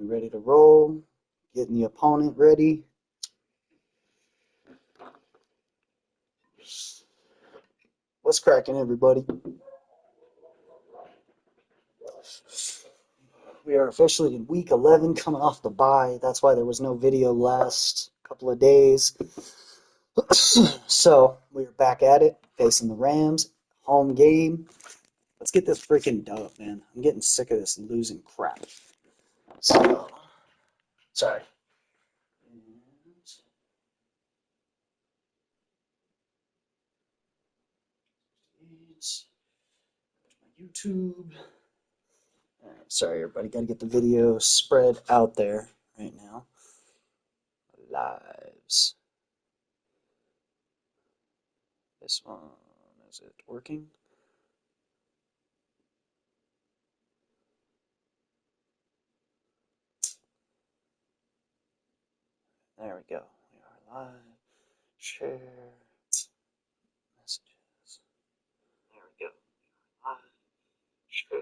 We ready to roll? Getting the opponent ready. What's cracking, everybody? We are officially in week 11, coming off the bye. That's why there was no video last couple of days. So we're back at it, facing the Rams. Home game. Let's get this freaking dub, man. I'm getting sick of this losing crap. So, sorry. My YouTube. All right, sorry, everybody. Got to get the video spread out there right now. Lives. This one, is it working? There we go. We are live. Share messages. There we go. Live. Share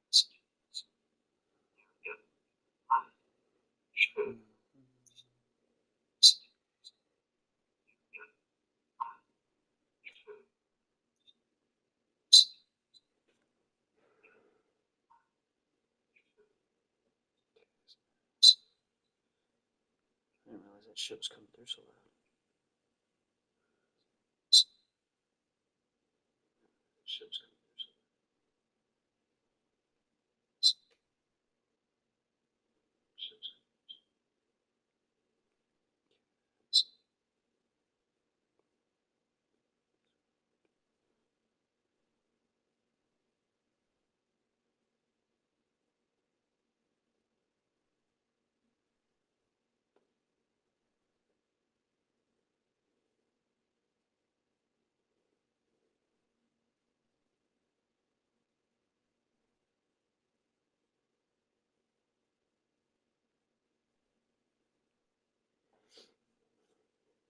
messages. There we go. Live. Share messages. I didn't realize that shit was coming through so loud. Shit was coming through so loud. Shit was coming through.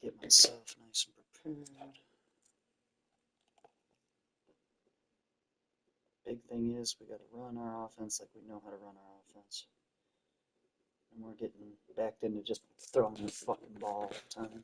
Get myself nice and prepared. Big thing is we got to run our offense like we know how to run our offense. And we're getting backed into just throwing the fucking ball all the time.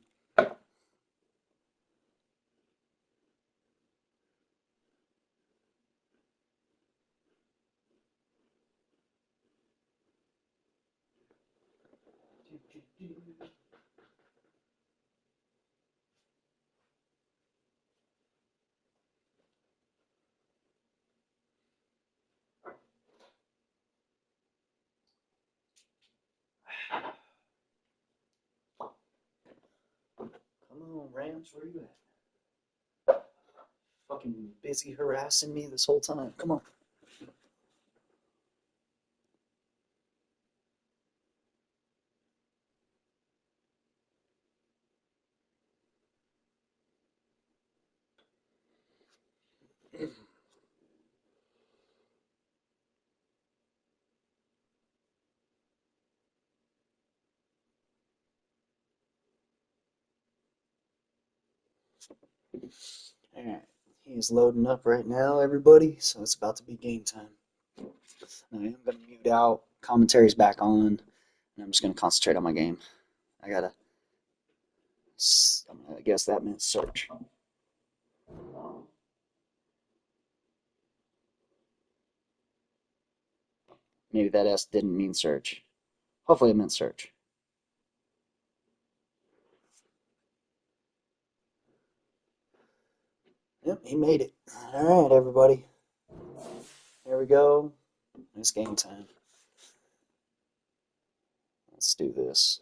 Come on, Rams, where you at? Fucking busy harassing me this whole time. Come on. Alright, he's loading up right now, everybody, so it's about to be game time. I am going to mute out, commentary's back on, and I'm just going to concentrate on my game. I guess that meant search. Maybe that S didn't mean search. Hopefully it meant search. Yep, he made it. Alright, everybody. Here we go. It's game time. Let's do this.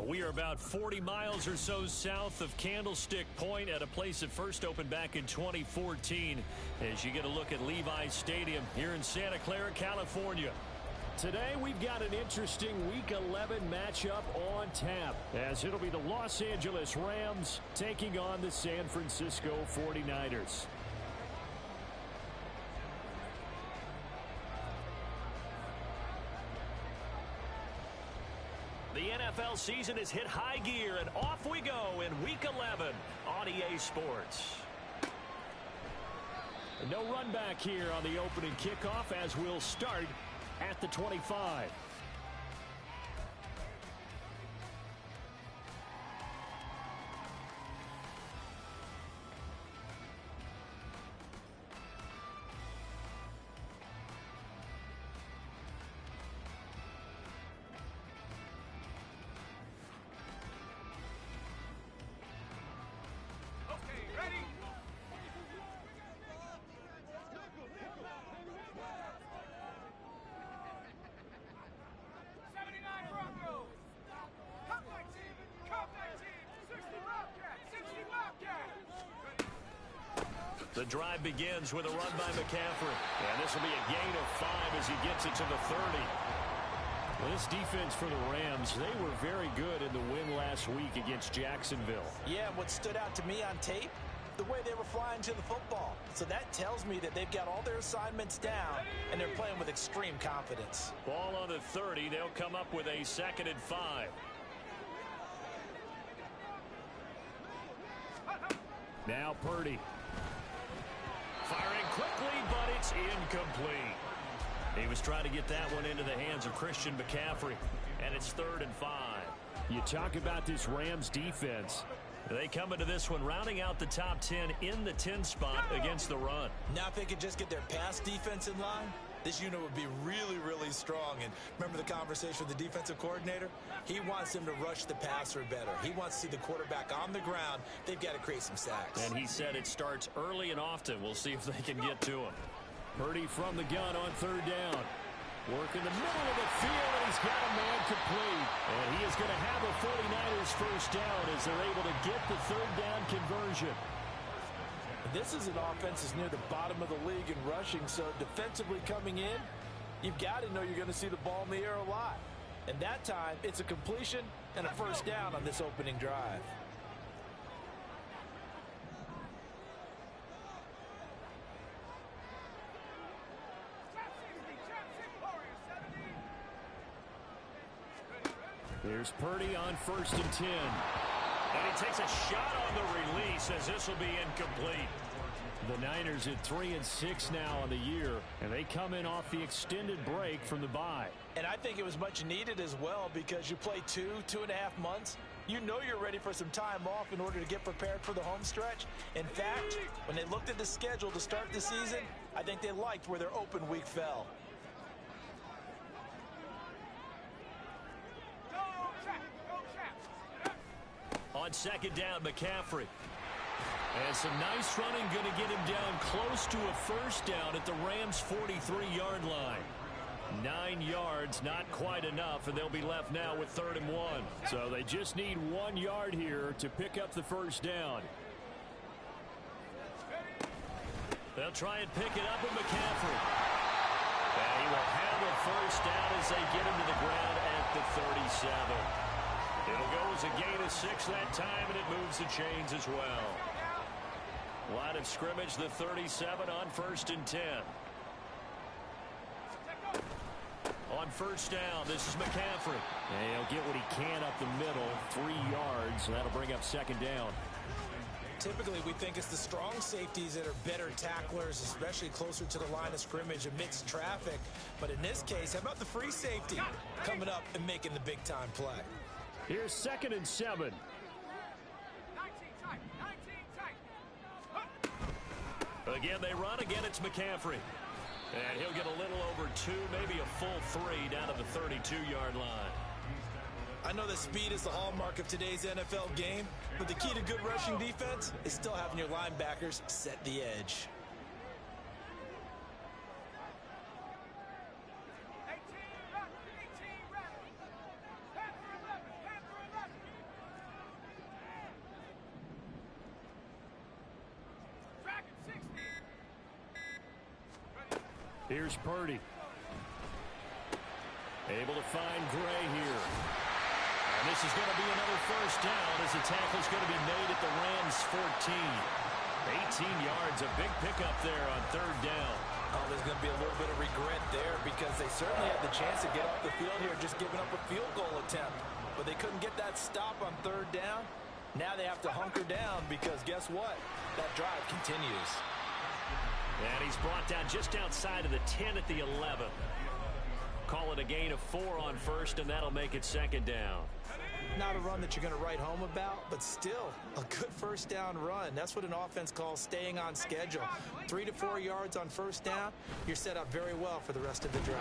We are about 40 miles or so south of Candlestick Point at a place that first opened back in 2014 as you get a look at Levi's Stadium here in Santa Clara, California. Today we've got an interesting Week 11 matchup on tap as it'll be the Los Angeles Rams taking on the San Francisco 49ers. The NFL season has hit high gear, and off we go in Week 11 on EA Sports. No run back here on the opening kickoff as we'll start at the 25. The drive begins with a run by McCaffrey. And this will be a gain of 5 as he gets it to the 30. Well, this defense for the Rams, they were very good in the win last week against Jacksonville. Yeah, what stood out to me on tape, the way they were flying to the football. So that tells me that they've got all their assignments down, and they're playing with extreme confidence. Ball on the 30. They'll come up with a 2nd and 5. Now Purdy. Firing quickly, but it's incomplete. He was trying to get that one into the hands of Christian McCaffrey, and it's 3rd and 5. You talk about this Rams defense. They come into this one rounding out the top 10 in the 10 spot against the run. Now if they could just get their pass defense in line, this unit would be really, really strong. And remember the conversation with the defensive coordinator? He wants them to rush the passer better. He wants to see the quarterback on the ground. They've got to create some sacks. And he said it starts early and often. We'll see if they can get to him. Purdy from the gun on 3rd down. Work in the middle of the field, and he's got a man complete. And he is going to have a 49ers first down as they're able to get the 3rd down conversion. This is an offense that's near the bottom of the league in rushing, so defensively coming in, you've got to know you're going to see the ball in the air a lot. And that time, it's a completion and a first down on this opening drive. Here's Purdy on 1st and 10. And he takes a shot on the release as this will be incomplete. The Niners at 3-6 now on the year, and they come in off the extended break from the bye. And I think it was much needed as well because you play 2.5 months. You know you're ready for some time off in order to get prepared for the home stretch. In fact, when they looked at the schedule to start the season, I think they liked where their open week fell. On 2nd down, McCaffrey. And some nice running going to get him down close to a first down at the Rams' 43-yard line. 9 yards, not quite enough, and they'll be left now with 3rd and 1. So they just need 1 yard here to pick up the first down. They'll try and pick it up with McCaffrey. And he will have a first down as they get him to the ground at the 37. It'll go as a gain of 6 that time, and it moves the chains as well. Line of scrimmage, the 37 on 1st and 10. On 1st down, this is McCaffrey. And he'll get what he can up the middle, 3 yards. So that'll bring up 2nd down. Typically, we think it's the strong safeties that are better tacklers, especially closer to the line of scrimmage amidst traffic. But in this case, how about the free safety coming up and making the big-time play? Here's 2nd and 7. 19 tight. Again, they run. Again, it's McCaffrey. And he'll get a little over 2, maybe a full 3 down to the 32-yard line. I know that speed is the hallmark of today's NFL game, but the key to good rushing defense is still having your linebackers set the edge. Here's Purdy. Able to find Gray here. And this is going to be another first down as the tackle is going to be made at the Rams' 14. 18 yards, a big pickup there on third down. Oh, there's going to be a little bit of regret there because they certainly had the chance to get off the field here just giving up a field goal attempt. But they couldn't get that stop on third down. Now they have to hunker down because guess what? That drive continues. And he's brought down just outside of the 10 at the 11. Call it a gain of 4 on first, and that'll make it second down. Not a run that you're going to write home about, but still a good first down run. That's what an offense calls staying on schedule. 3 to 4 yards on first down, you're set up very well for the rest of the drive.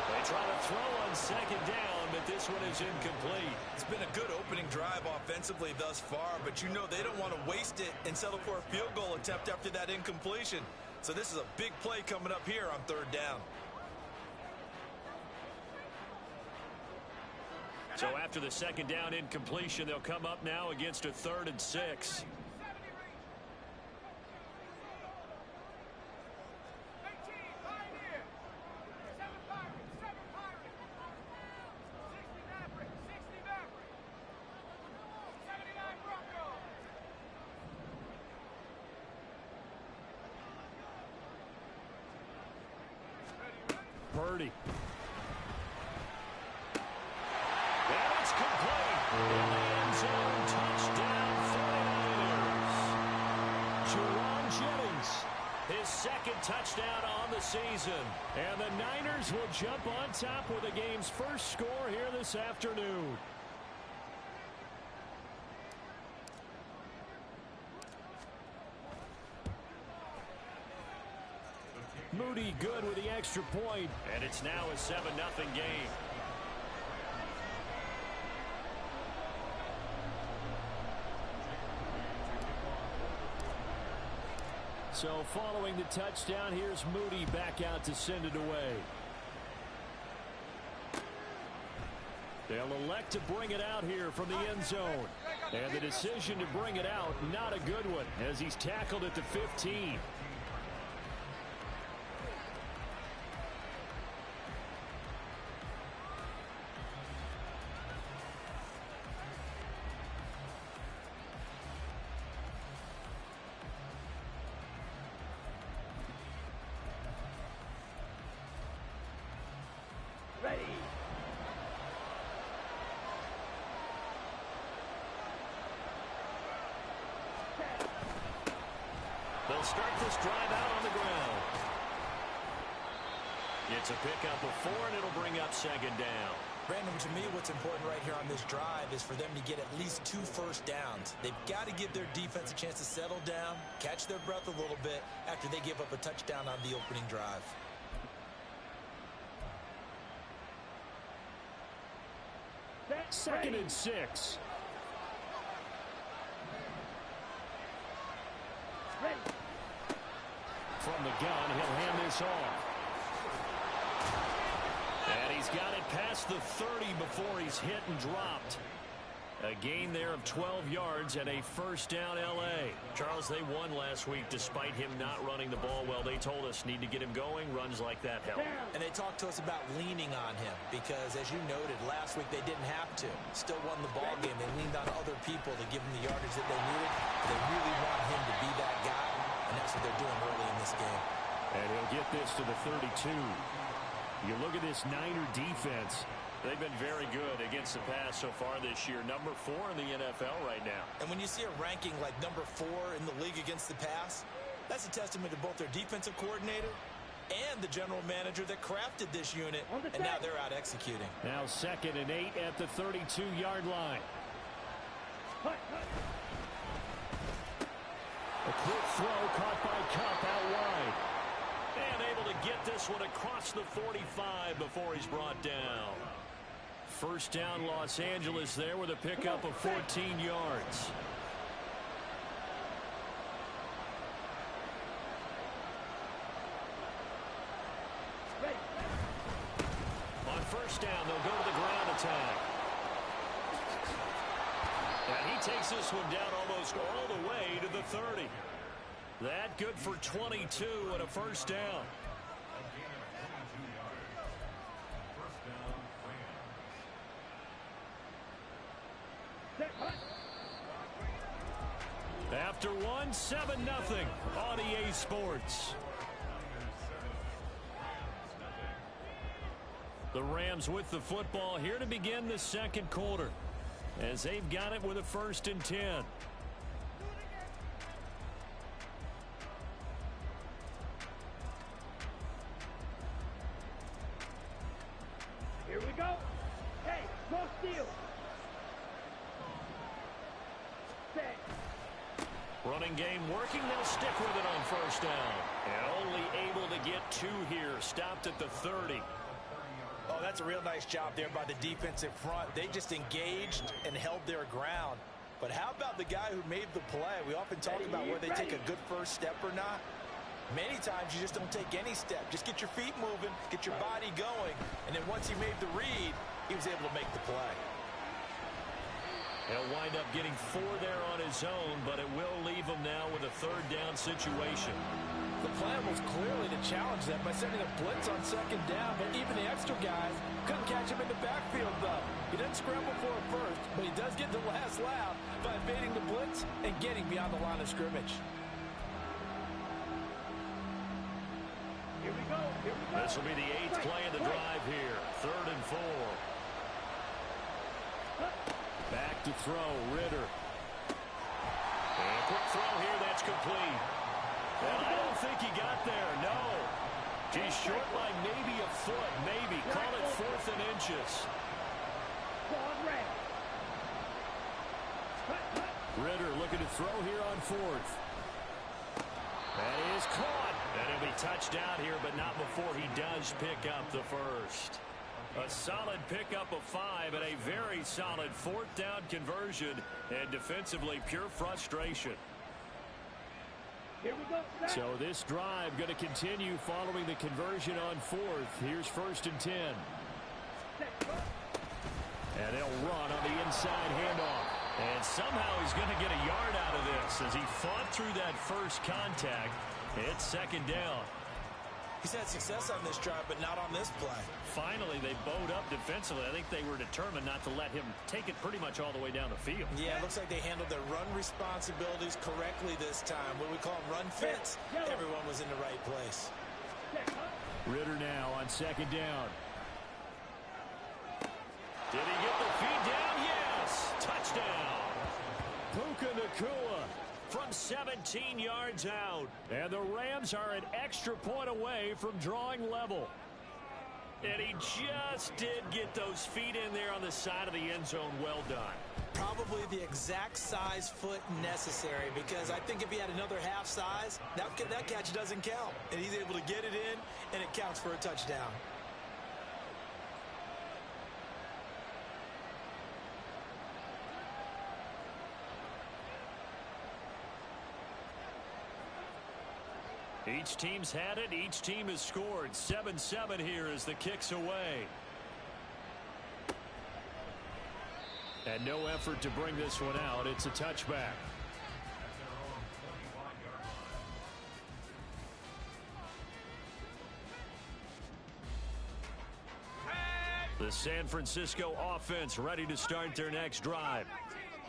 They try to throw on second down, but this one is incomplete. It's been a good opening drive offensively thus far, but you know they don't want to waste it and settle for a field goal attempt after that incompletion. So this is a big play coming up here on third down. So after the second down incompletion, they'll come up now against a 3rd and 6. Purdy. And it's complete. End zone touchdown 49ers. Jerron Jennings, his second touchdown on the season. And the Niners will jump on top with the game's first score here this afternoon. Moody good with the extra point, and it's now a 7-0 game. So following the touchdown, here's Moody back out to send it away. They'll elect to bring it out here from the end zone. And the decision to bring it out, not a good one, as he's tackled at the 15. They'll start this drive out on the ground. It's a pickup of 4, and it'll bring up second down. Brandon, to me, what's important right here on this drive is for them to get at least 2 first downs. They've got to give their defense a chance to settle down, catch their breath a little bit after they give up a touchdown on the opening drive. Second and 6. From the gun, he'll hand this off. And he's got it past the 30 before he's hit and dropped. A gain there of 12 yards and a first down L.A. Charles, they won last week despite him not running the ball well. They told us need to get him going. Runs like that help. And they talked to us about leaning on him because, as you noted, last week they didn't have to. Still won the ball game. They leaned on other people to give them the yardage that they needed. They really want him to be that guy, and that's what they're doing early in this game. And he'll get this to the 32. You look at this Niner defense. They've been very good against the pass so far this year. Number 4 in the NFL right now. And when you see a ranking like number 4 in the league against the pass, that's a testament to both their defensive coordinator and the general manager that crafted this unit. And now they're out executing. Now 2nd and 8 at the 32-yard line. A quick throw caught by Cup out wide. And able to get this one across the 45 before he's brought down. First down Los Angeles there with a pickup of 14 yards. On first down, they'll go to the ground attack. And he takes this one down almost all the way to the 30. That good for 22 and a first down. after one, 7-0 on EA Sports. The Rams with the football here to begin the second quarter, as they've got it with a 1st and 10. Here we go. Hey, no steal. Set. Running game working. They'll stick with it on 1st down. And only able to get 2 here. Stopped at the 30. Oh, that's a real nice job there by the defensive front. They just engaged and held their ground. But how about the guy who made the play? We often talk about whether they take a good first step or not. Many times you just don't take any step. Just get your feet moving, get your body going, and then once he made the read, he was able to make the play. He'll wind up getting 4 there on his own, but it will leave him now with a 3rd down situation. The plan was clearly to challenge them by sending a blitz on 2nd down, but even the extra guys couldn't catch him in the backfield, though. He didn't scramble for a first, but he does get the last laugh by evading the blitz and getting beyond the line of scrimmage. Here we go. Here we go. This will be the 8th play of the drive here. 3rd and 4. Back to throw, Ritter. And a quick throw here, that's complete. And I don't think he got there, no. He's short by maybe a foot, maybe. Call it 4th and inches. Ritter looking to throw here on 4th. That is caught. And he'll be touched out here, but not before he does pick up the 1st. A solid pickup of 5 and a very solid 4th down conversion. And defensively, pure frustration. Here we go. So this drive going to continue following the conversion on 4th. Here's 1st and 10. And they'll run on the inside handoff. And somehow he's going to get a yard out of this as he fought through that first contact. It's 2nd down. He's had success on this drive, but not on this play. Finally, they bowed up defensively. I think they were determined not to let him take it pretty much all the way down the field. Yeah, it looks like they handled their run responsibilities correctly this time. What we call run fits, everyone was in the right place. Ritter now on 2nd down. Did he get the feed down? Yes! Touchdown! Puka Nacua from 17 yards out. And the Rams are an extra point away from drawing level. And he just did get those feet in there on the side of the end zone. Well done. Probably the exact size foot necessary, because I think if he had another half size, that catch doesn't count. And he's able to get it in, and it counts for a touchdown. Each team's had it. Each team has scored. 7-7 here as the kick's away. And no effort to bring this one out. It's a touchback. The San Francisco offense ready to start their next drive.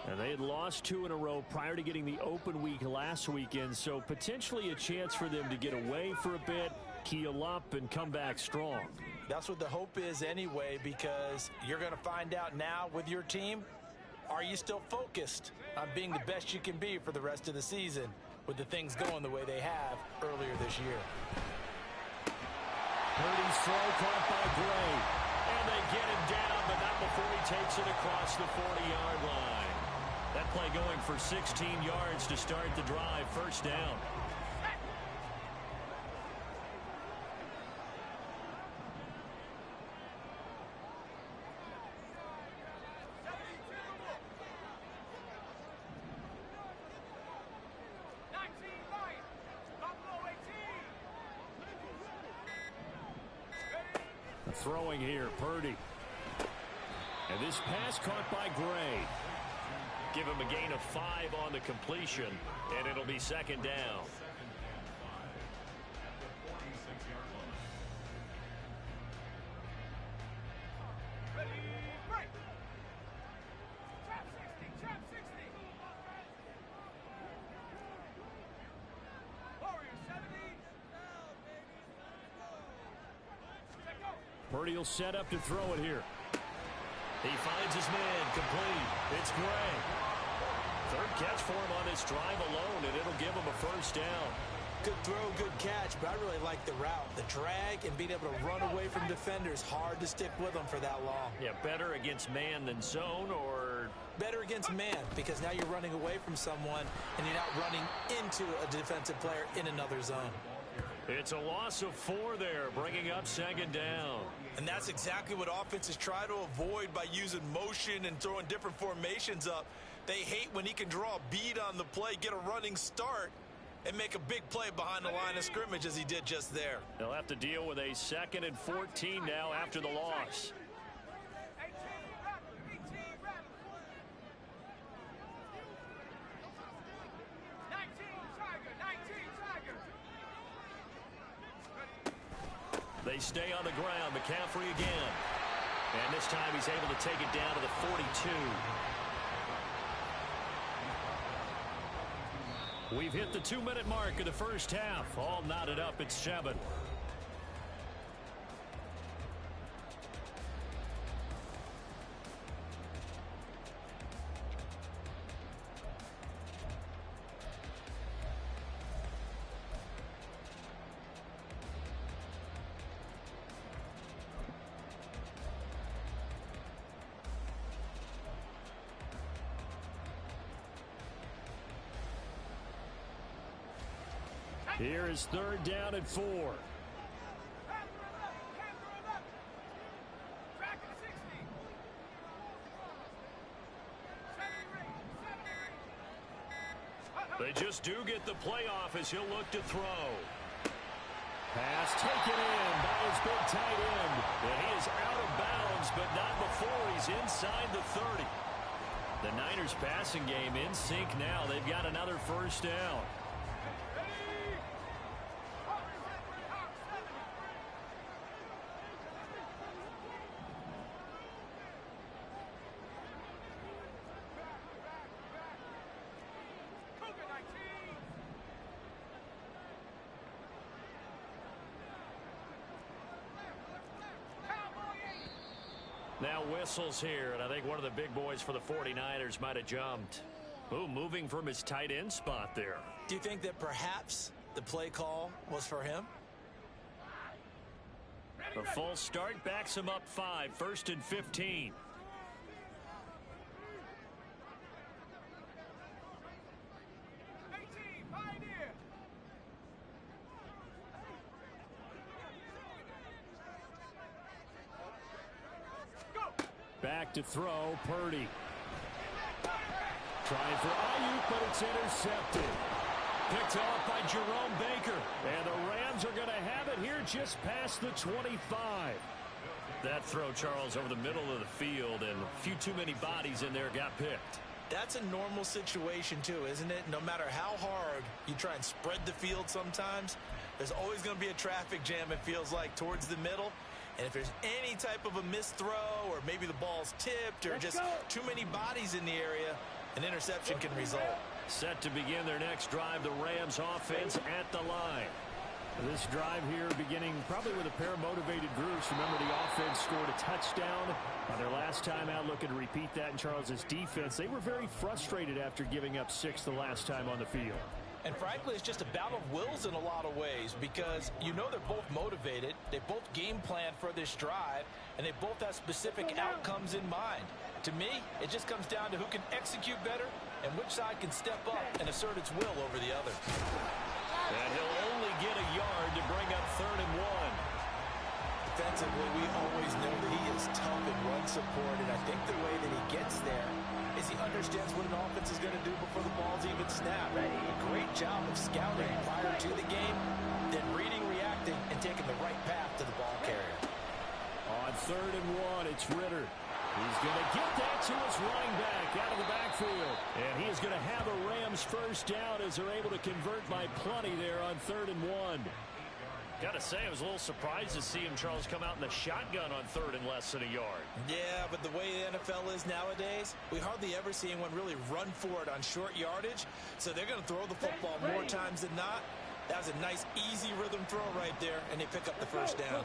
And they had lost 2 in a row prior to getting the open week last weekend, so potentially a chance for them to get away for a bit, keel up, and come back strong. That's what the hope is anyway, because you're going to find out now with your team, are you still focused on being the best you can be for the rest of the season with the things going the way they have earlier this year. Purdy's throw caught by Gray. And they get him down, but not before he takes it across the 40-yard line. That play going for 16 yards to start the drive. 1st down. Throwing here, Purdy. And this pass caught by Gray. Give him a gain of 5 on the completion, and it'll be 2nd down. Ready, break. Trap 60, trap 60. Purdy will set up to throw it here. He finds his man, complete. It's Gray. Third catch for him on this drive alone, and it'll give him a first down. Good throw, good catch, but I really like the route. The drag and being able to run away from defenders, hard to stick with them for that long. Yeah, better against man than zone, or... Better against man, because now you're running away from someone, and you're not running into a defensive player in another zone. It's a loss of 4 there, bringing up second down. And that's exactly what offenses try to avoid by using motion and throwing different formations up. They hate when he can draw a bead on the play, get a running start, and make a big play behind the line of scrimmage as he did just there. They'll have to deal with a 2nd and 14 now after the loss. They stay on the ground. McCaffrey again. And this time he's able to take it down to the 42. We've hit the 2-minute mark of the first half. All knotted up at 7. Here is 3rd down and 4. They just do get the playoff as he'll look to throw. Pass taken in by his big tight end. And he is out of bounds, but not before he's inside the 30. The Niners passing game in sync now. They've got another first down. Now whistles here, and I think one of the big boys for the 49ers might have jumped. Ooh, moving from his tight end spot there. Do you think that perhaps the play call was for him? A full start backs him up 5, 1st and 15. Back to throw, Purdy. Trying for Ayuk, but it's intercepted. Picked off by Jerome Baker. And the Rams are going to have it here just past the 25. That throw, Charles, over the middle of the field, and a few too many bodies in there got picked. That's a normal situation, too, isn't it? No matter how hard you try and spread the field sometimes, there's always going to be a traffic jam, it feels like, towards the middle. And if there's any type of a missed throw, or maybe the ball's tipped, or just too many bodies in the area, an interception can result. Set to begin their next drive, the Rams offense at the line. This drive here beginning probably with a pair of motivated groups. Remember, the offense scored a touchdown on their last time out. Looking to repeat that in Charles's defense. They were very frustrated after giving up 6 the last time on the field. And frankly, it's just a battle of wills in a lot of ways, because you know they're both motivated, they both game plan for this drive, and they both have specific outcomes in mind. To me, it just comes down to who can execute better and which side can step up and assert its will over the other. And he'll only get a yard to bring up 3rd and 1. Defensively, we always know that he is tough in run support, and I think the way that he gets there is he understands what an offense is going to do before the ball's even snapped. A great job of scouting prior to the game, then reading, reacting, and taking the right path to the ball carrier. On 3rd and 1, it's Ritter. He's going to get that to his running back out of the backfield. And he is going to have a Rams first down as they're able to convert by plenty there on 3rd and 1. Got to say, I was a little surprised to see him, Charles, come out in the shotgun on 3rd and less than a yard. Yeah, but the way the NFL is nowadays, we hardly ever see anyone really run for it on short yardage. So they're going to throw the football more times than not. That was a nice, easy rhythm throw right there, and they pick up the first down.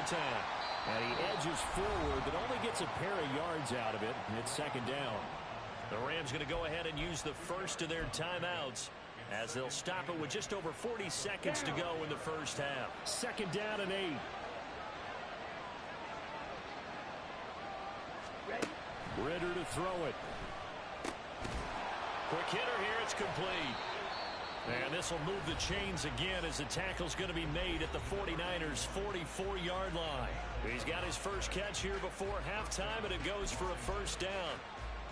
time. And he edges forward, but only gets a pair of yards out of it. It's second down. The Rams going to go ahead and use the first of their timeouts as they'll stop it with just over 40 seconds to go in the first half. Second down and 8. Ritter to throw it. Quick hitter here. It's complete. And this will move the chains again as the tackle's going to be made at the 49ers' 44-yard line. He's got his first catch here before halftime, and it goes for a first down.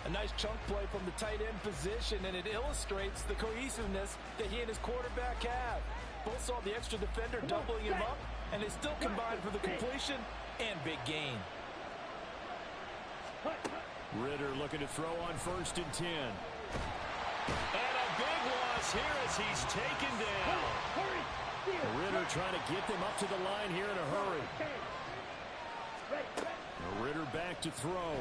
A nice chunk play from the tight end position, and it illustrates the cohesiveness that he and his quarterback have. Both saw the extra defender doubling him up, and they still combined for the completion and big gain. Ritter looking to throw on 1st and 10. And a big loss here as he's taken down. Ritter trying to get them up to the line here in a hurry. Ritter back to throw.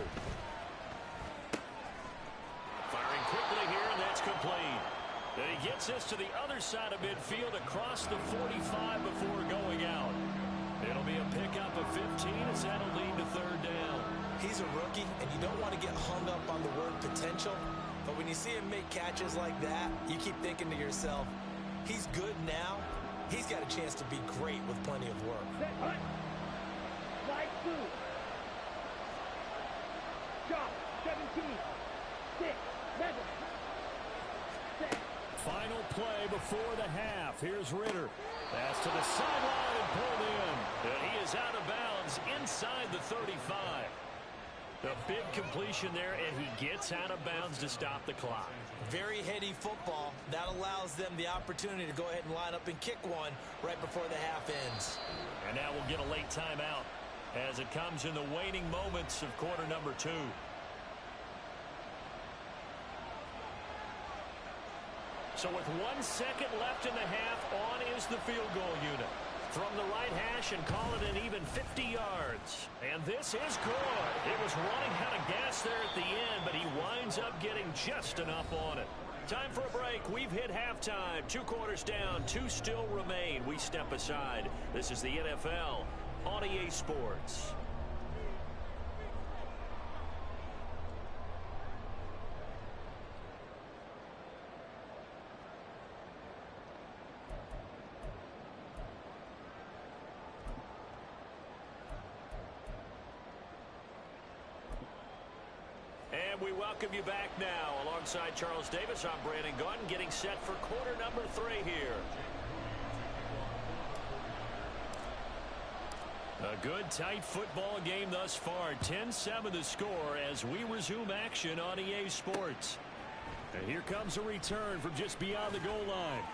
Firing quickly here, and that's complete. Then he gets this to the other side of midfield across the 45 before going out. It'll be a pickup of 15 as that'll lead to third down. He's a rookie, and you don't want to get hung up on the word potential. But when you see him make catches like that, you keep thinking to yourself, he's good now. He's got a chance to be great with plenty of work. Slide through. Drop. 17. 6. 7. 6. Final play before the half. Here's Ritter. Pass to the sideline and pulled in. And he is out of bounds inside the 35. The big completion there, and he gets out of bounds to stop the clock. Very heady football. That allows them the opportunity to go ahead and line up and kick one right before the half ends. And now we'll get a late timeout as it comes in the waning moments of quarter number 2. So with 1 second left in the half, on is the field goal unit. From the right hash and call it an even 50 yards. And this is good. It was running out of gas there at the end, but he winds up getting just enough on it. Time for a break. We've hit halftime. 2 quarters down. 2 still remain. We step aside. This is the NFL on EA Sports. And we welcome you back now. Alongside Charles Davis, I'm Brandon Gunn, getting set for quarter number 3 here. A good, tight football game thus far. 10-7 the score as we resume action on EA Sports. And here comes a return from just beyond the goal line.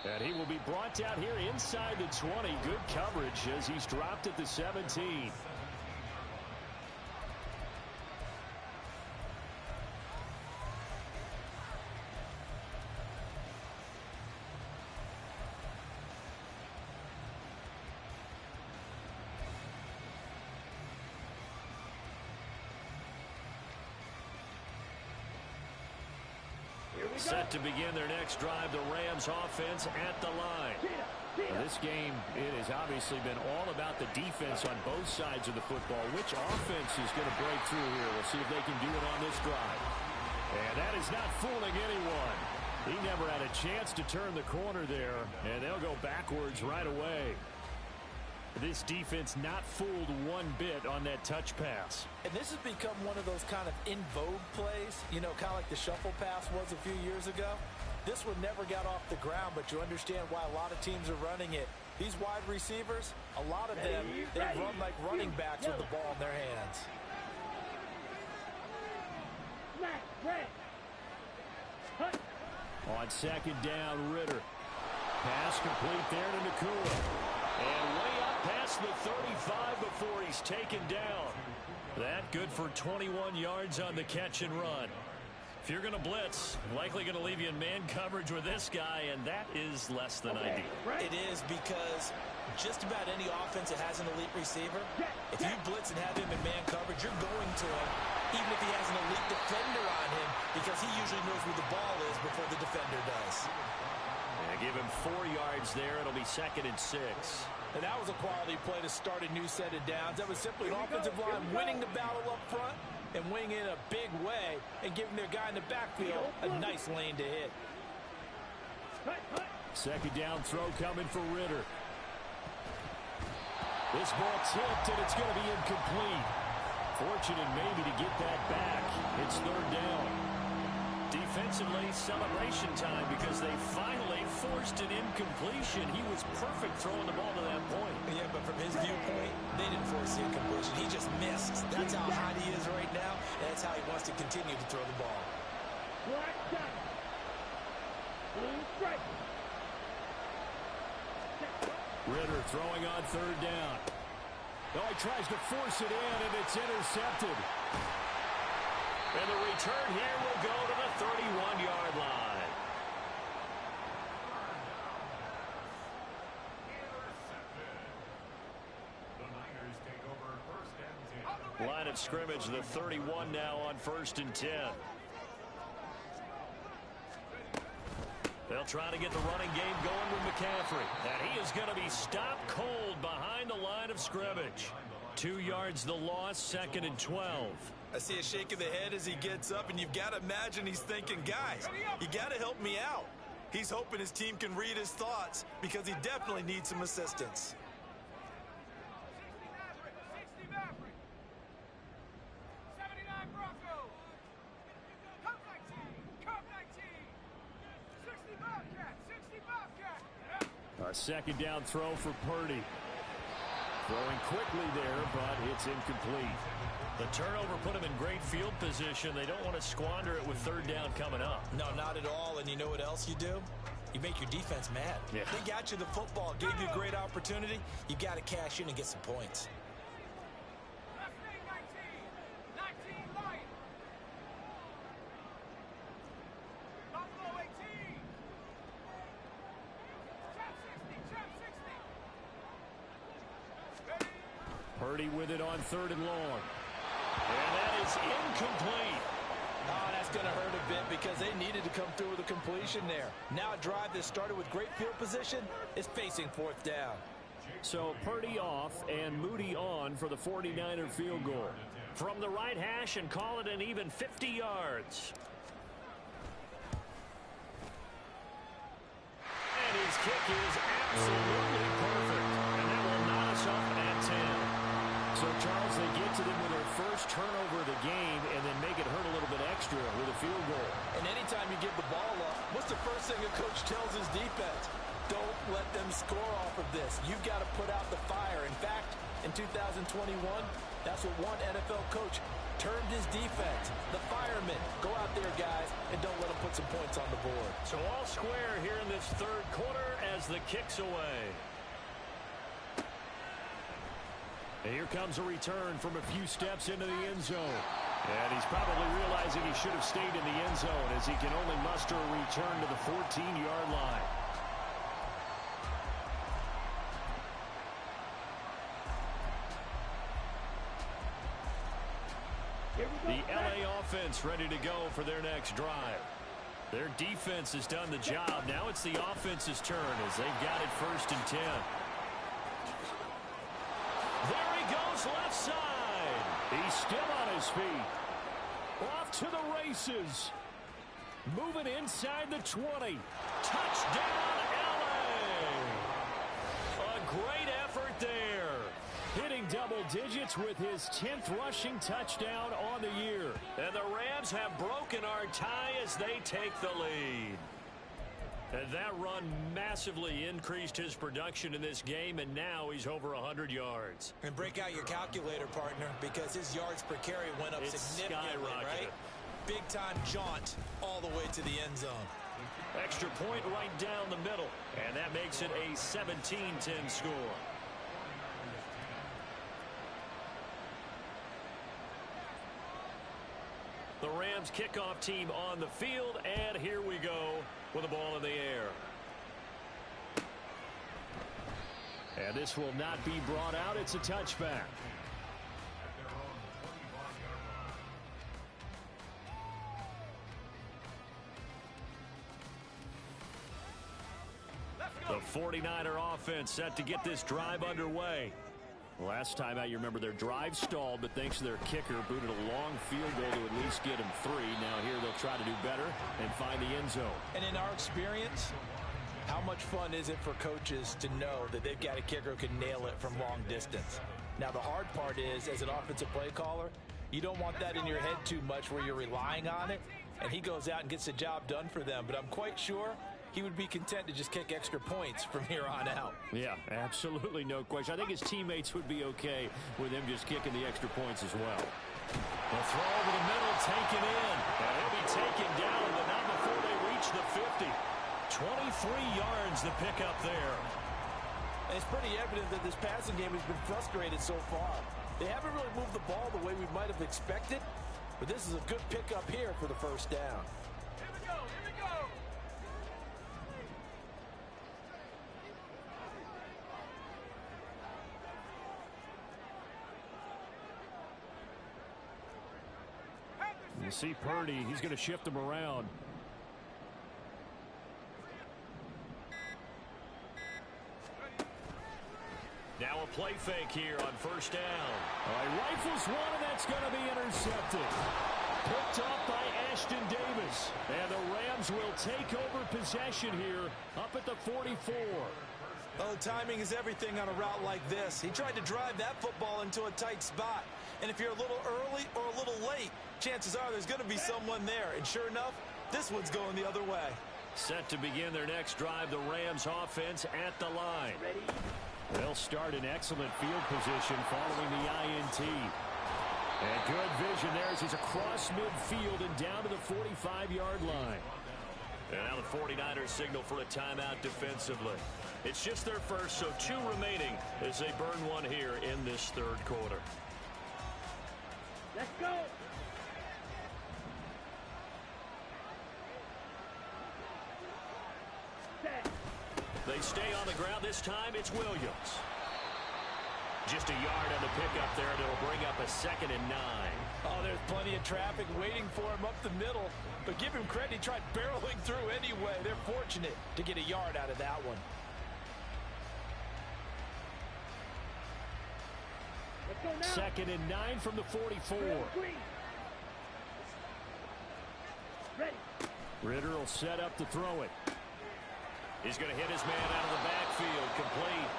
And he will be brought down here inside the 20. Good coverage as he's dropped at the 17. Set to begin their next drive, the Rams offense at the line. Now, this game, it has obviously been all about the defense on both sides of the football. Which offense is going to break through here? We'll see if they can do it on this drive. And that is not fooling anyone. He never had a chance to turn the corner there, and they'll go backwards right away. This defense not fooled one bit on that touch pass. And this has become one of those kind of in vogue plays, you know, kind of like the shuffle pass was a few years ago. This one never got off the ground, but you understand why a lot of teams are running it. These wide receivers, a lot of them, they run like running backs with the ball in their hands. On second down, Ritter. Pass complete there to Nakua. And way up past the 35 before he's taken down. That good for 21 yards on the catch and run. If you're going to blitz, likely going to leave you in man coverage with this guy, and that is less than ideal. It is because just about any offense that has an elite receiver, if you blitz and have him in man coverage, you're going to him, even if he has an elite defender on him, because he usually knows where the ball is before the defender does. They give him 4 yards there. It'll be 2nd and 6. And that was a quality play to start a new set of downs. That was simply an offensive line winning the battle up front and winning in a big way and giving their guy in the backfield a nice lane to hit. 2nd down throw coming for Ritter. This ball tipped, and it's going to be incomplete. Fortunate maybe to get that back. It's 3rd down. Defensively, celebration time because they finally forced an incompletion. He was perfect throwing the ball to that point. Yeah, but from his viewpoint, they didn't force the incompletion. He just missed. That's how hot he is right now, and that's how he wants to continue to throw the ball. Black shot. Blue strike. Ritter throwing on 3rd down. Oh, he tries to force it in, and it's intercepted. And the return here will go to the 31-yard line. Line of scrimmage, the 31 now on 1st and 10. They'll try to get the running game going with McCaffrey. And he is going to be stopped cold behind the line of scrimmage. 2 yards the loss, 2nd and 12. I see a shake of the head as he gets up, and you've got to imagine he's thinking, guys, you got to help me out. He's hoping his team can read his thoughts because he definitely needs some assistance. A 2nd down throw for Purdy. Throwing quickly there, but it's incomplete. The turnover put him in great field position. They don't want to squander it with 3rd down coming up. No, not at all. And you know what else you do? You make your defense mad. Yeah. They got you the football, gave you a great opportunity. You got to cash in and get some points. Purdy with it on 3rd and long. And that is incomplete. Oh, that's going to hurt a bit because they needed to come through with a completion there. Now a drive that started with great field position is facing 4th down. So Purdy off and Moody on for the 49er field goal. From the right hash and call it an even 50 yards. And his kick is absolutely perfect. And that will knock us up at 10. So, Charles, they get to them with their first turnover of the game and then make it hurt a little bit extra with a field goal. And anytime you give the ball up, what's the first thing a coach tells his defense? Don't let them score off of this. You've got to put out the fire. In fact, in 2021, that's what one NFL coach termed his defense. The firemen. Go out there, guys, and don't let them put some points on the board. So all square here in this 3rd quarter as the kick's away. And here comes a return from a few steps into the end zone. And he's probably realizing he should have stayed in the end zone as he can only muster a return to the 14-yard line. The LA offense ready to go for their next drive. Their defense has done the job. Now it's the offense's turn as they've got it 1st and 10. There he goes left side. He's still on his feet. Off to the races. Moving inside the 20. Touchdown, LA. A great effort there. Hitting double digits with his 10th rushing touchdown on the year. And the Rams have broken our tie as they take the lead. And that run massively increased his production in this game, and now he's over 100 yards. And break out your calculator, partner, because his yards per carry went up significantly, right? Big-time jaunt all the way to the end zone. Extra point right down the middle, and that makes it a 17-10 score. The Rams kickoff team on the field, and here we go with the ball in the air. And this will not be brought out. It's a touchback. 49er offense set to get this drive underway. Last time out, you remember their drive stalled, but thanks to their kicker, booted a long field goal to at least get them 3. Now here they'll try to do better and find the end zone. And in our experience, how much fun is it for coaches to know that they've got a kicker who can nail it from long distance? Now the hard part is, as an offensive play caller, you don't want that in your head too much where you're relying on it, and he goes out and gets the job done for them. But I'm quite sure he would be content to just kick extra points from here on out. Yeah, absolutely no question. I think his teammates would be okay with him just kicking the extra points as well. The throw over the middle, taken in. And he'll be taken down, but not before they reach the 50. 23 yards the pickup there. And it's pretty evident that this passing game has been frustrated so far. They haven't really moved the ball the way we might have expected, but this is a good pickup here for the first down. Here we go, here we go. You see Purdy, he's going to shift him around. Now a play fake here on first down. He rifles one, and that's going to be intercepted. Picked up by Ashton Davis. And the Rams will take over possession here up at the 44. Oh, timing is everything on a route like this. He tried to drive that football into a tight spot. And if you're a little early or a little late, chances are there's going to be someone there. And sure enough, this one's going the other way. Set to begin their next drive, the Rams offense at the line. Ready? They'll start in excellent field position following the INT. And good vision there as he's across midfield and down to the 45-yard line. And now the 49ers signal for a timeout defensively. It's just their first, so 2 remaining as they burn one here in this third quarter. Let's go. Set. They stay on the ground. This time it's Williams. Just a yard on the pickup there, and it'll bring up a 2nd and 9. Oh, there's plenty of traffic waiting for him up the middle. But give him credit, he tried barreling through anyway. They're fortunate to get a yard out of that one. Let's go now. 2nd and 9 from the 44. Green. Ready. Ritter will set up to throw it. He's going to hit his man out of the backfield, complete.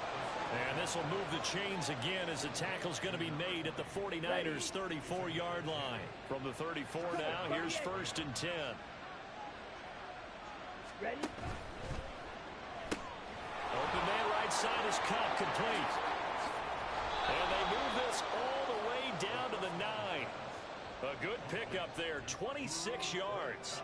And this will move the chains again as the tackle's going to be made at the 49ers' 34-yard line. From the 34 now, here's 1st and 10. Ready. Open man right side is cut, complete. And they move this all the way down to the 9. A good pickup there, 26 yards.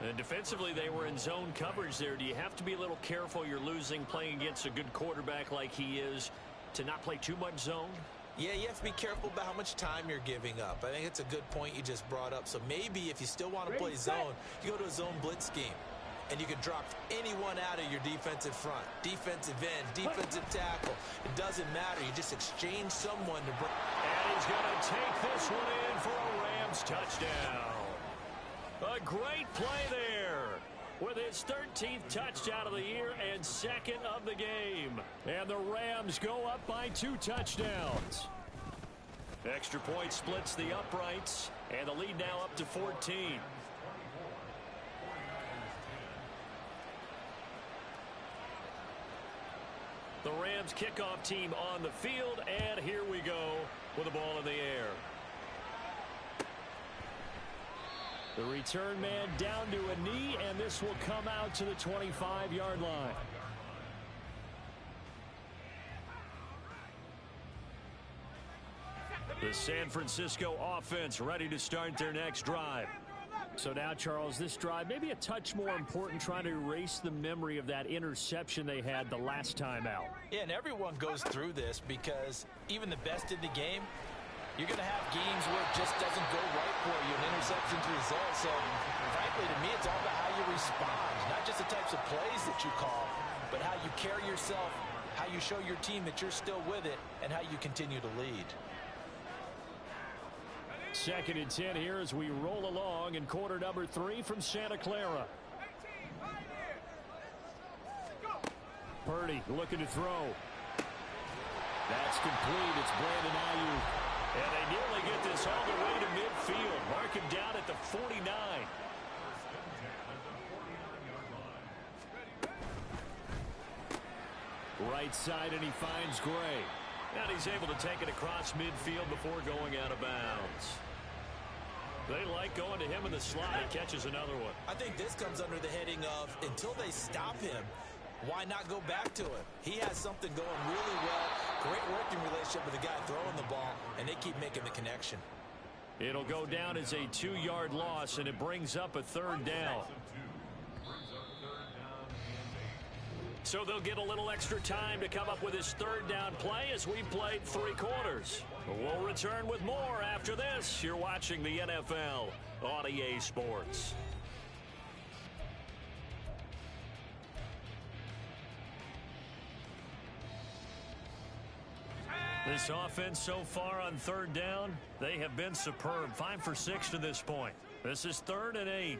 And defensively, they were in zone coverage there. Do you have to be a little careful? You're losing, playing against a good quarterback like he is, to not play too much zone? Yeah, you have to be careful about how much time you're giving up. I think it's a good point you just brought up. So maybe if you still want to play zone, you go to a zone blitz scheme. And you can drop anyone out of your defensive front. Defensive end, defensive tackle. It doesn't matter. You just exchange someone to bring. And he's going to take this one in for a Rams touchdown. A great play there with his 13th touchdown of the year and 2nd of the game. And the Rams go up by 2 touchdowns. Extra point splits the uprights, and the lead now up to 14. The Rams kickoff team on the field, and here we go with the ball in the air. The return man down to a knee, and this will come out to the 25-yard line. The San Francisco offense ready to start their next drive. So now, Charles, this drive maybe a touch more important, trying to erase the memory of that interception they had the last time out. Yeah, and everyone goes through this because even the best in the game, you're going to have games where it just doesn't go right for you, an interception's result. So, frankly, to me, it's all about how you respond, not just the types of plays that you call, but how you carry yourself, how you show your team that you're still with it, and how you continue to lead. 2nd and 10 here as we roll along in quarter number 3 from Santa Clara. Purdy looking to throw. That's complete. It's Brandon Ayuk. And they nearly get this all the way to midfield. Mark him down at the 49. Right side, and he finds Gray. And he's able to take it across midfield before going out of bounds. They like going to him in the slot. He catches another one. I think this comes under the heading of until they stop him, why not go back to it? He has something going really well. Great working relationship with the guy throwing the ball, and they keep making the connection. It'll go down as a 2-yard loss, and it brings up a third down. So they'll get a little extra time to come up with his third down play as we played 3 quarters. We'll return with more after this. You're watching the NFL on EA Sports. This offense so far on third down, they have been superb. 5 for 6 to this point. This is 3rd and 8.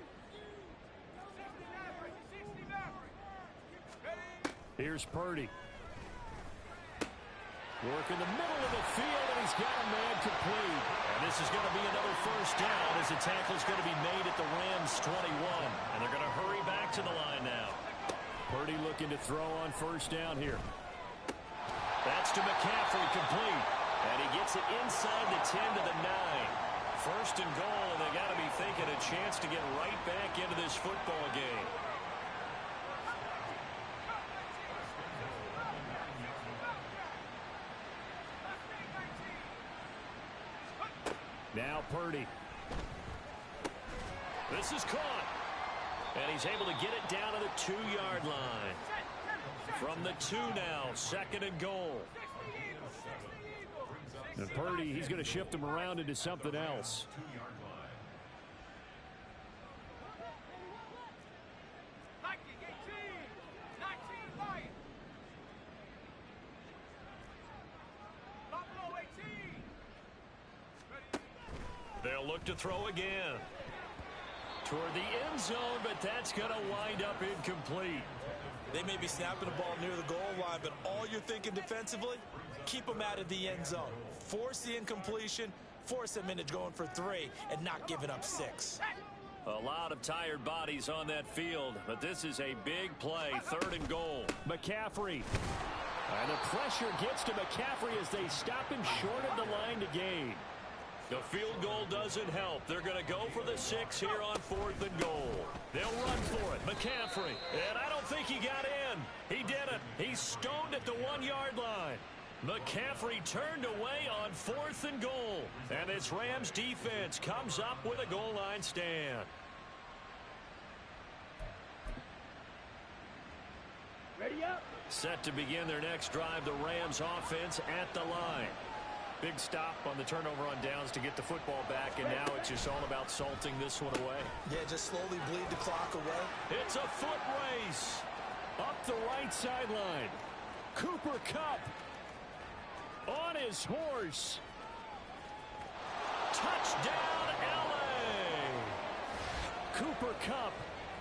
Here's Purdy. Work in the middle of the field, and he's got a man complete. And this is going to be another first down as the tackle is going to be made at the Rams' 21. And they're going to hurry back to the line now. Purdy looking to throw on first down here. That's to McCaffrey, complete. And he gets it inside the 10 to the 9. First and goal, and they got to be thinking a chance to get right back into this football game. Now Purdy. This is caught. And he's able to get it down to the 2-yard line. From the 2 now, 2nd and goal. And Purdy, he's going to shift him around into something else. They'll look to throw again. Toward the end zone, but that's going to wind up incomplete. They may be snapping the ball near the goal line, but all you're thinking defensively, keep them out of the end zone. Force the incompletion, force them into going for 3, and not giving up 6. A lot of tired bodies on that field, but this is a big play. 3rd and goal. McCaffrey. And the pressure gets to McCaffrey as they stop him short of the line to gain. The field goal doesn't help. They're going to go for the 6 here on 4th and goal. They'll run for it. McCaffrey. And I don't think he got in. He didn't. He's stoned at the 1-yard line. McCaffrey turned away on 4th and goal. And this Rams defense comes up with a goal line stand. Ready up. Set to begin their next drive, the Rams offense at the line. Big stop on the turnover on downs to get the football back, and now it's just all about salting this one away. Yeah, just slowly bleed the clock away. It's a foot race up the right sideline. Cooper Kupp on his horse. Touchdown, L.A. Cooper Kupp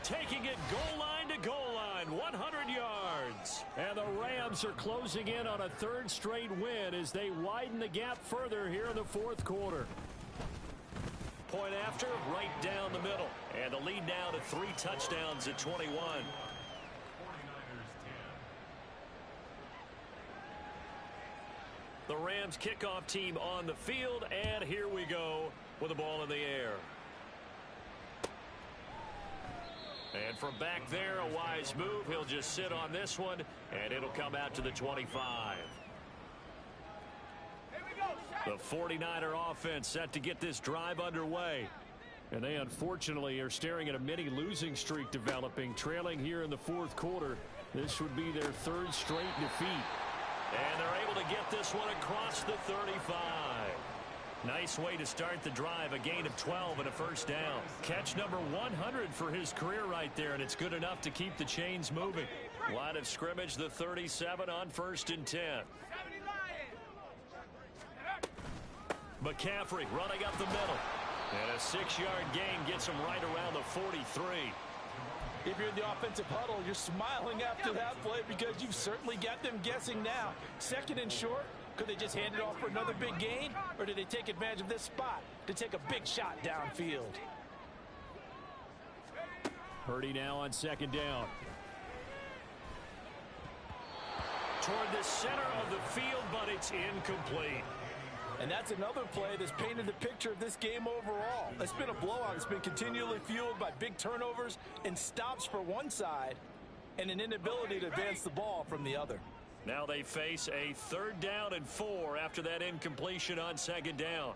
taking it goal line to goal line, 100 yards. And the Rams are closing in on a 3rd straight win as they widen the gap further here in the 4th quarter. Point after, right down the middle. And the lead now to 3 touchdowns at 21. The Rams kickoff team on the field, and here we go with the ball in the air. And from back there, a wise move. He'll just sit on this one, and it'll come out to the 25. The 49er offense set to get this drive underway. And they unfortunately are staring at a mini losing streak developing, trailing here in the 4th quarter. This would be their 3rd straight defeat. And they're able to get this one across the 35. Nice way to start the drive, a gain of 12 and a first down. Catch number 100 for his career right there, and it's good enough to keep the chains moving. Line of scrimmage, the 37 on 1st and 10. McCaffrey running up the middle. And a 6-yard gain gets him right around the 43. If you're in the offensive huddle, you're smiling after that play because you've certainly got them guessing now. Second and short, could they just hand it off for another big gain? Or did they take advantage of this spot to take a big shot downfield? Purdy now on second down. Toward the center of the field, but it's incomplete. And that's another play that's painted the picture of this game overall. It's been a blowout. It's been continually fueled by big turnovers and stops for one side and an inability to advance the ball from the other. Now they face a 3rd down and 4 after that incompletion on second down.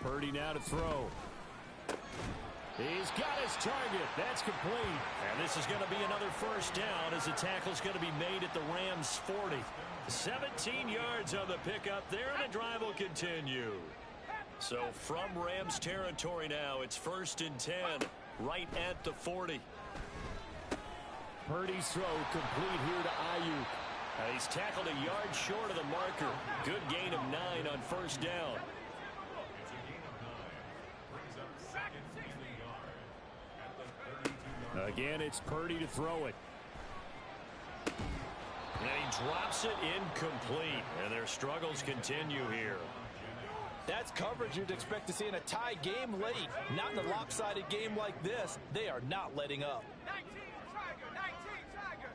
Purdy now to throw. He's got his target. That's complete. And this is going to be another first down as the tackle's going to be made at the Rams' 40. 17 yards on the pickup there, and the drive will continue. So from Rams territory now, it's 1st and 10, right at the 40. Purdy's throw complete here to Ayuk. He's tackled a yard short of the marker. Good gain of 9 on first down. Again, it's Purdy to throw it. And he drops it incomplete. And their struggles continue here. That's coverage you'd expect to see in a tie game late. Not in a lopsided game like this. They are not letting up. 19 Tiger.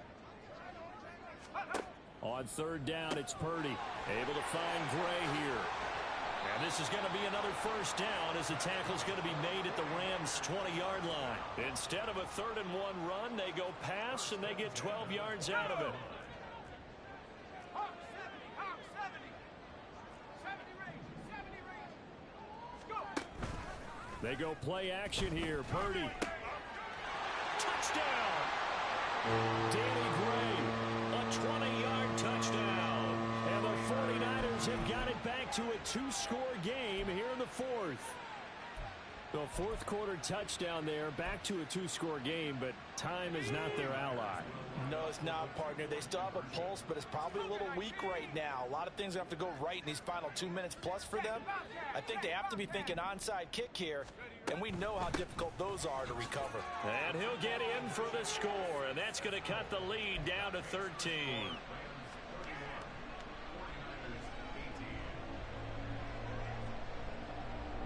On 3rd down, it's Purdy. Able to find Gray here. And this is going to be another first down as the tackle's going to be made at the Rams' 20-yard line. Instead of a 3rd and 1 run, they go pass and they get 12 yards out of it. Hawk 70. 70 range. Let's go. They go play action here. Purdy. Touchdown! Danny Gray, a 20-yard touchdown. And the 49ers have got it back to a 2-score game here in the 4th. The 4th quarter touchdown there, back to a 2-score game, but time is not their ally. No, it's not, partner. They still have a pulse, but it's probably a little weak right now. A lot of things have to go right in these final 2 minutes plus for them. I think they have to be thinking onside kick here, and we know how difficult those are to recover. And he'll get in for the score, and that's going to cut the lead down to 13.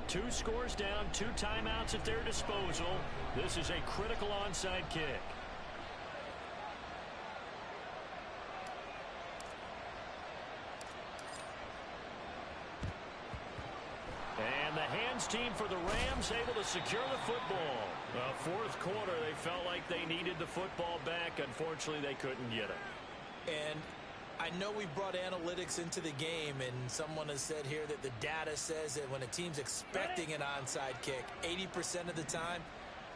Two scores down, 2 timeouts at their disposal. This is a critical onside kick. And the hands team for the Rams able to secure the football. The 4th quarter, they felt like they needed the football back. Unfortunately, they couldn't get it. And I know we brought analytics into the game, and someone has said here that the data says that when a team's expecting an onside kick, 80% of the time,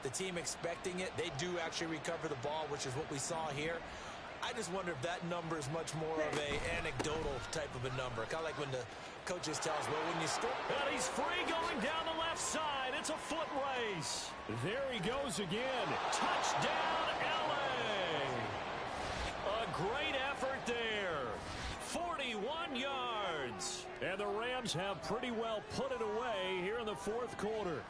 the team expecting it, they do actually recover the ball, which is what we saw here. I just wonder if that number is much more of a anecdotal type of a number. Kind of like when the coaches tell us, well, when you score. And he's free going down the left side. It's a foot race. There he goes again. Touchdown, L.A. A great effort there. 41 yards. And the Rams have pretty well put it away here in the 4th quarter.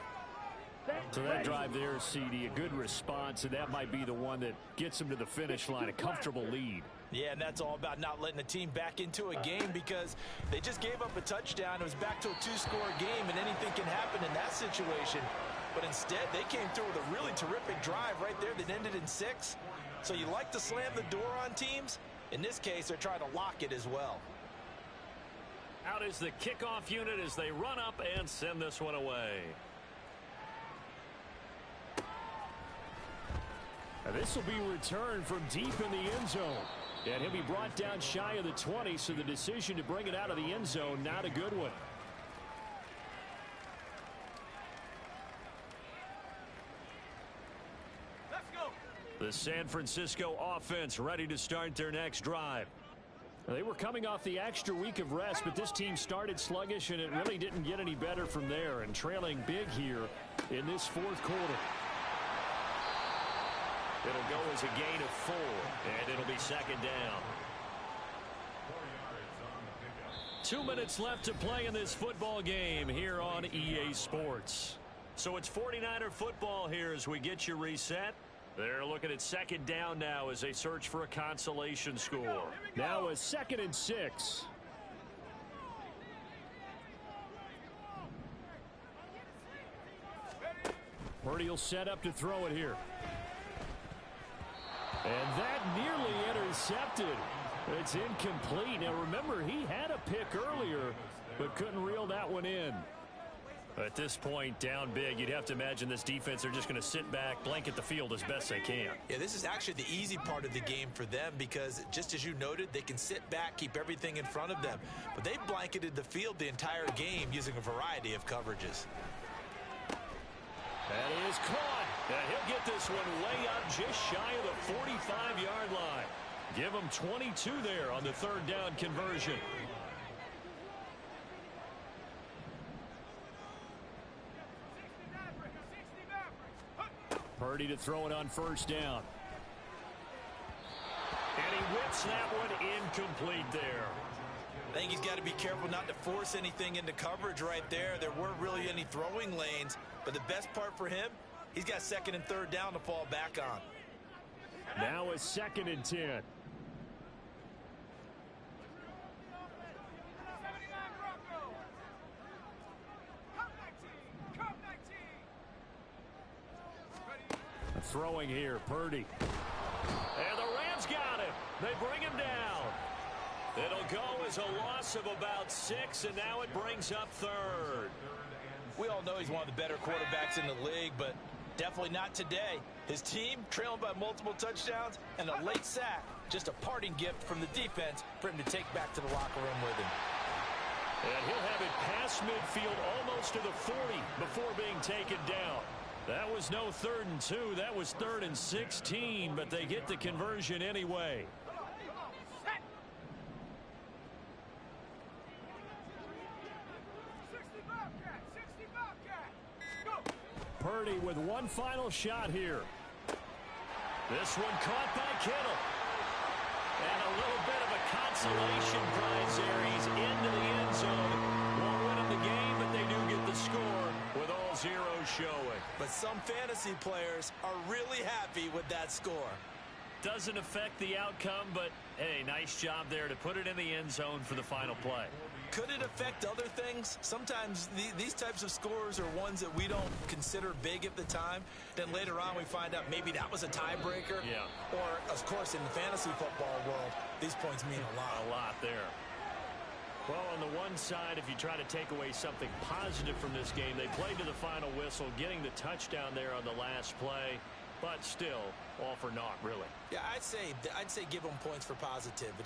So that drive there, CD, a good response, and that might be the one that gets them to the finish line, a comfortable lead. Yeah, and that's all about not letting the team back into a game because they just gave up a touchdown. It was back to a 2-score game, and anything can happen in that situation. But instead, they came through with a really terrific drive right there that ended in 6. So you like to slam the door on teams. In this case, they're trying to lock it as well. Out is the kickoff unit as they run up and send this one away. This will be returned from deep in the end zone. And he'll be brought down shy of the 20, so the decision to bring it out of the end zone, not a good one. Let's go. The San Francisco offense ready to start their next drive. They were coming off the extra week of rest, but this team started sluggish, and it really didn't get any better from there, and trailing big here in this 4th quarter. It'll go as a gain of 4, and it'll be second down. 2 minutes left to play in this football game here on EA Sports. So it's 49er football here as we get you reset. They're looking at second down now as they search for a consolation score. Now a 2nd and 6. Purdy will set up to throw it here. And that nearly intercepted. It's incomplete. Now remember, he had a pick earlier, but couldn't reel that one in. At this point, down big, you'd have to imagine this defense are just going to sit back, blanket the field as best they can. Yeah, this is actually the easy part of the game for them because, just as you noted, they can sit back, keep everything in front of them. But they blanketed the field the entire game using a variety of coverages. And he is caught. And he'll get this one way up just shy of the 45-yard line. Give him 22 there on the 3rd down conversion. Purdy to throw it on 1st down. And he whips that one incomplete there. I think he's got to be careful not to force anything into coverage right there. There weren't really any throwing lanes, but the best part for him, he's got 2nd and 3rd down to fall back on. Now a 2nd and 10. Throwing here, Purdy. And the Rams got him. They bring him down. It'll go as a loss of about 6, and now it brings up 3rd. We all know he's one of the better quarterbacks in the league, but definitely not today. His team trailing by multiple touchdowns and a late sack. Just a parting gift from the defense for him to take back to the locker room with him. And he'll have it past midfield almost to the 40 before being taken down. That was no 3rd and 2. That was 3rd and 16, but they get the conversion anyway. Purdy with one final shot here. This one caught by Kittle. And a little bit of a consolation prize there. He's into the end zone. Won't win him the game, but they do get the score with all zeros showing. But some fantasy players are really happy with that score. Doesn't affect the outcome, but hey, nice job there to put it in the end zone for the final play. Could it affect other things? Sometimes these types of scores are ones that we don't consider big at the time. Then later on we find out maybe that was a tiebreaker. Yeah. Or, of course, in the fantasy football world, these points mean a lot. A lot there. Well, on the one side, if you try to take away something positive from this game, they played to the final whistle, getting the touchdown there on the last play. But still, all for naught, really. Yeah, I'd say give them points for positivity.